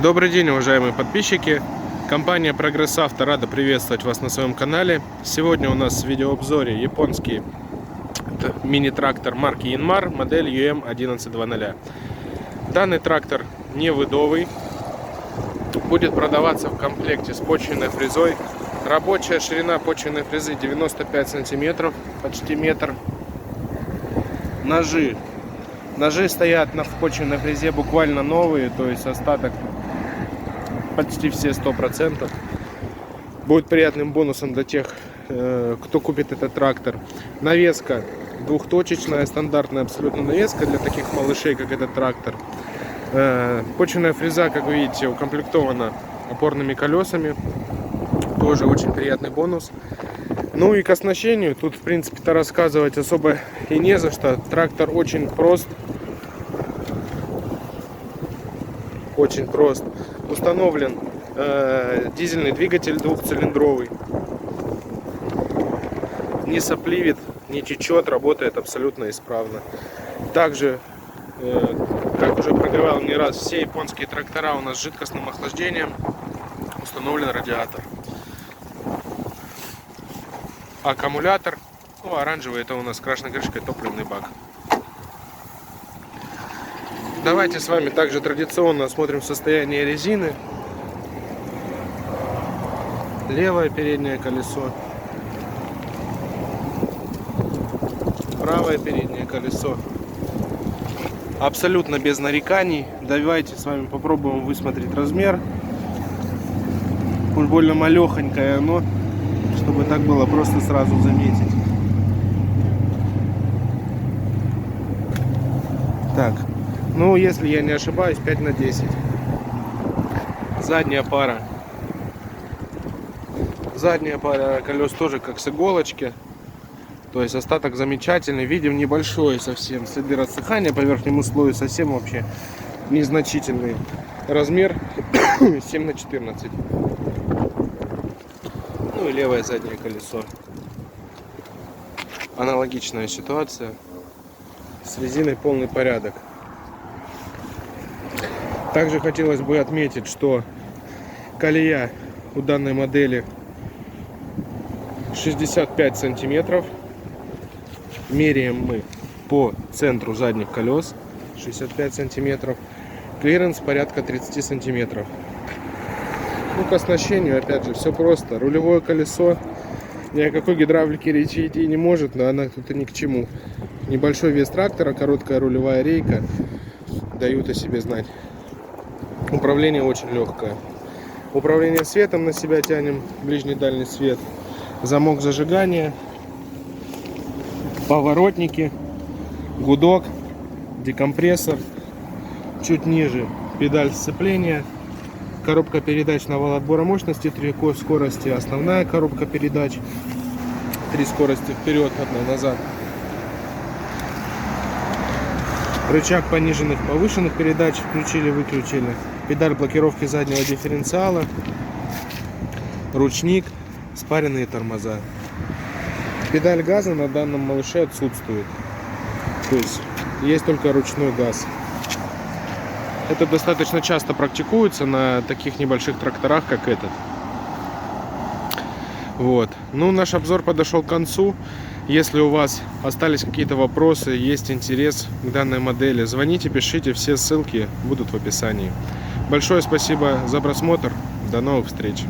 Добрый день, уважаемые подписчики. Компания Прогресс Авто рада приветствовать вас на своем канале. Сегодня у нас в видеообзоре японский мини-трактор марки Yanmar, модель UM1100. Данный трактор не выдовый, будет продаваться в комплекте с почвенной фрезой. Рабочая ширина почвенной фрезы 95 сантиметров, почти метр. Ножи стоят на почвенной фрезе буквально новые, то есть остаток почти все 100%. Будет приятным бонусом для тех, кто купит этот трактор. Навеска двухточечная, стандартная абсолютно навеска для таких малышей, как этот трактор. Почвенная фреза, как вы видите, укомплектована опорными колесами. Тоже очень приятный бонус. Ну и к оснащению тут, в принципе-то, рассказывать особо и не за что. Трактор очень прост. Очень прост. Установлен дизельный двигатель двухцилиндровый. Не сопливит, не течет, работает абсолютно исправно. Также, как уже проговаривал не раз, все японские трактора у нас с жидкостным охлаждением. Установлен радиатор. Аккумулятор. Ну, оранжевый — это у нас крашеной крышкой топливный бак. Давайте с вами также традиционно осмотрим состояние резины. Левое переднее колесо, правое переднее колесо. Абсолютно без нареканий. Давайте с вами попробуем высмотреть размер. Уж больно малехонькое оно, чтобы так было просто сразу заметить. Так, ну если я не ошибаюсь, 5 на 10. Задняя пара колес тоже как с иголочки. То есть остаток замечательный. Видим небольшой совсем следы рассыхания по верхнему слою, совсем вообще незначительный. Размер 7 на 14. Ну и левое заднее колесо. Аналогичная ситуация. С резиной полный порядок. Также хотелось бы отметить, что колея у данной модели 65 сантиметров. Меряем мы по центру задних колес 65 сантиметров. Клиренс порядка 30 сантиметров. Ну, к оснащению, опять же, все просто. Рулевое колесо. Ни о какой гидравлике речи идти не может, но она тут и ни к чему. Небольшой вес трактора, короткая рулевая рейка дают о себе знать. Управление очень легкое. Управление светом на себя тянем, ближний дальний свет. Замок зажигания, поворотники, гудок, декомпрессор. Чуть ниже педаль сцепления, коробка передач на вал отбора мощности, 3 скорости, основная коробка передач, 3 скорости вперед, 1 назад. Рычаг пониженных, повышенных передач включили-выключили. Педаль блокировки заднего дифференциала. Ручник. Спаренные тормоза. Педаль газа на данном малыше отсутствует. То есть только ручной газ. Это достаточно часто практикуется на таких небольших тракторах, как этот. Вот. Ну, наш обзор подошел к концу. Если у вас остались какие-то вопросы, есть интерес к данной модели, звоните, пишите, все ссылки будут в описании. Большое спасибо за просмотр, до новых встреч!